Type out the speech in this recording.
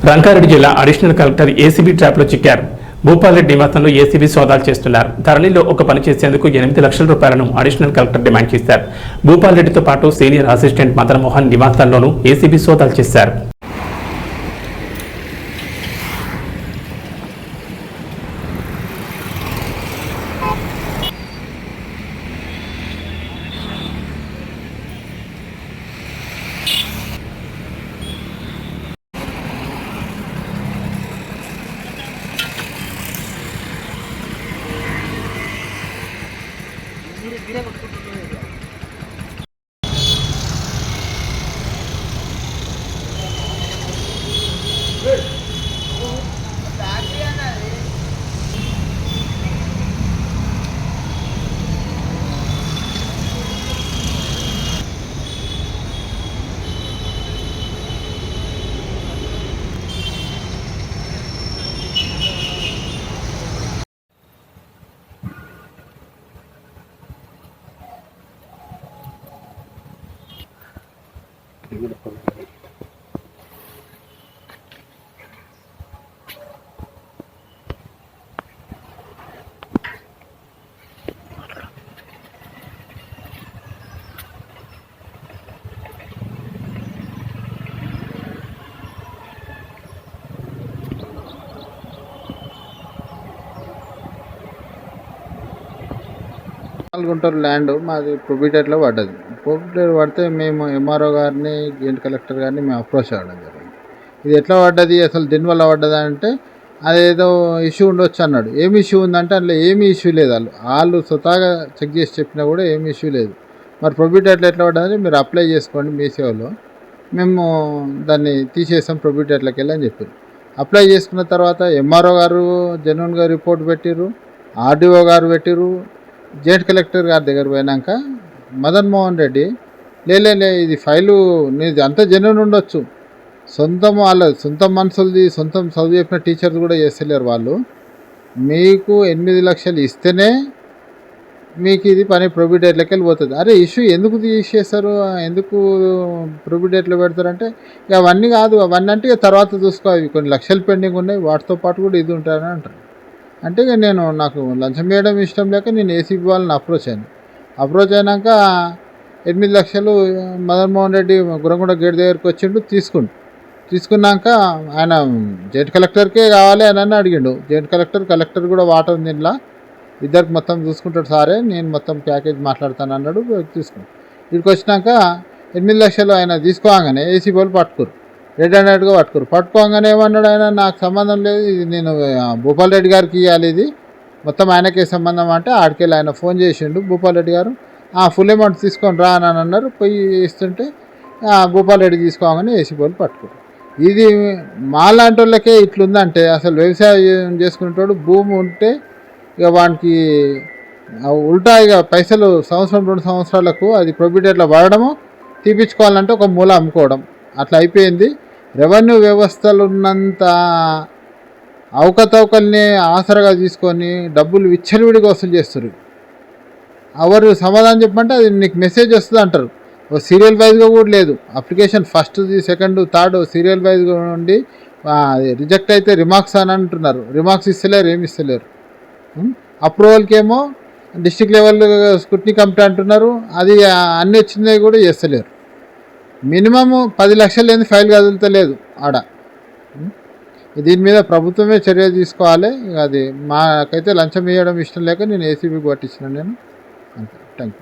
రంగారెడ్డి జిల్లా additional collector ACB ట్రాప్లో చిక్కారు. భూపాల్రెడ్డి నివాసంలో ఏసీబీ సోదాలు చేస్తున్నారు. ధరణిలో ఒక పని చేసేందుకు 8 లక్షల రూపాయలను అడిషనల్ కలెక్టర్ డిమాండ్ చేశారు. భూపాల్రెడ్డితో పాటు సీనియర్ అసిస్టెంట్ మదన్ మోహన్ నివాసాల్లోనూ ఏసీబీ సోదాలు చేశారు. గుంటూరు ల్యాండ్ మాది ప్రొబిటెట్లో పడ్డది. ప్రొబిటెట్ పడితే మేము ఎంఆర్ఓ గారిని జాయింట్ కలెక్టర్ గారిని మేము అప్రోచ్ అవ్వడం జరిగింది. ఇది ఎట్లా పడ్డది, అసలు దీనివల్ల పడ్డదా అంటే అదేదో ఇష్యూ ఉండొచ్చు అన్నాడు. ఏమి ఇష్యూ ఉందంటే అందులో ఏమీ ఇష్యూ లేదు. వాళ్ళు స్వతహాగా చెక్ చేసి చెప్పినా కూడా ఏమి ఇష్యూ లేదు. మరి ప్రొబిటెట్లో ఎట్లా పడ్డదంటే మీరు అప్లై చేసుకోండి మీ సేవలో, మేము దాన్ని తీసేసాం ప్రొబిటెట్లోకి వెళ్ళి అని చెప్పారు. అప్లై చేసుకున్న తర్వాత ఎంఆర్ఓ గారు జెన్యున్గా రిపోర్ట్ పెట్టిర్రు, ఆర్డీఓ గారు పెట్టిర్రు. జాయింట్ కలెక్టర్ గారి దగ్గర పోయినాక మదన్ మోహన్ రెడ్డి లే ఇది ఫైలు నీది అంతా జెన్యున్ ఉండొచ్చు, వాళ్ళ సొంత మనుషులది, సొంతం చదువు చెప్పిన టీచర్స్ కూడా చేస్తలేరు వాళ్ళు, మీకు 8 లక్షలు ఇస్తేనే మీకు ఇది పని ప్రొబిటెట్లోకి వెళ్ళిపోతుంది. అరే ఇష్యూ ఎందుకు తీసేస్తారు, ఎందుకు ప్రొబిటెట్లో పెడతారంటే ఇక అవన్నీ కాదు, అవన్నీ అంటే తర్వాత చూసుకో, అవి కొన్ని లక్షలు పెండింగ్ ఉన్నాయి, వాటితో పాటు కూడా ఇది ఉంటారని అంటారు. అంటే ఇక నాకు లంచం వేయడం ఇష్టం లేక నేను ఏసీబీ వాళ్ళని అప్రోచ్ అయినాక 8 లక్షలు మదన్ మోహన్ రెడ్డి గురంగూడ గేట్ దగ్గరికి వచ్చిండు, తీసుకున్నాక ఆయన జాయింట్ కలెక్టర్కే కావాలి అని అడిగిండు. జాయింట్ కలెక్టర్ కూడా వాటర్ ఉంది, ఇంట్లో ఇద్దరికి మొత్తం చూసుకుంటాడు సారే, నేను మొత్తం ప్యాకేజ్ మాట్లాడతాను అన్నాడు. తీసుకున్నాడు. ఇక్కడికి వచ్చినాక 8 లక్షలు ఆయన తీసుకోగానే ఏసీబీ వాళ్ళు పట్టుకోరు, రెడ్ హ్యాండెడ్గా పట్టుకోగానే ఏమన్నాడు ఆయన, నాకు సంబంధం లేదు, ఇది నేను భూపాల్ రెడ్డి గారికి ఇవ్వాలి, ఇది మొత్తం ఆయనకే సంబంధం అంటే ఆడికెళ్ళి ఆయన ఫోన్ చేసిండు భూపాల్ రెడ్డి గారు, ఫుల్ అమౌంట్ తీసుకొని రా అని అన్నారు. పోయి ఇస్తుంటే భూపాల్ రెడ్డి తీసుకోగానే ఏసీబీ వాళ్ళు పట్టుకోరు. ఇది మాలాంటి వాళ్ళకే ఇట్లుందంటే అసలు వ్యవసాయం చేసుకునేటోడు భూమి ఉంటే ఇక వానికి ఉల్టా ఇక పైసలు సంవత్సరం 2 సంవత్సరాలకు అది ప్రొబిటెట్లో పడడము, తీపించుకోవాలంటే ఒక మూల అమ్ముకోవడం, అట్లా అయిపోయింది. రెవెన్యూ వ్యవస్థలు ఉన్నంత అవకతవకల్ని ఆసరగా తీసుకొని డబ్బులు విచ్చలవిడిగా వసూలు చేస్తారు. ఎవరు సమాధానం చెప్పమంటే అది నీకు మెసేజ్ వస్తుంది అంటారు. సీరియల్ వైజ్గా కూడా లేదు, అప్లికేషన్ ఫస్ట్ది, సెకండ్, థర్డ్ సీరియల్ వైజ్గా ఉండి రిజెక్ట్ అయితే రిమార్క్స్ అని అంటున్నారు. రిమార్క్స్ ఇస్తలేరు, ఏమి ఇస్తలేరు. అప్రూవల్కి ఏమో డిస్ట్రిక్ట్ లెవెల్ స్క్రూటినీ కమిటీ అంటున్నారు, అది అన్నీ వచ్చినాయి కూడా చేస్తలేరు. మినిమము 10 లక్షలు లేని ఫైల్ కదులుతలేదు ఆడ. దీని మీద ప్రభుత్వమే చర్య తీసుకోవాలి. అది మాకైతే లంచం వేయడం ఇష్టం లేక నేను ఏసీబీకి పట్టించిన నేను. అంతే. Thank you.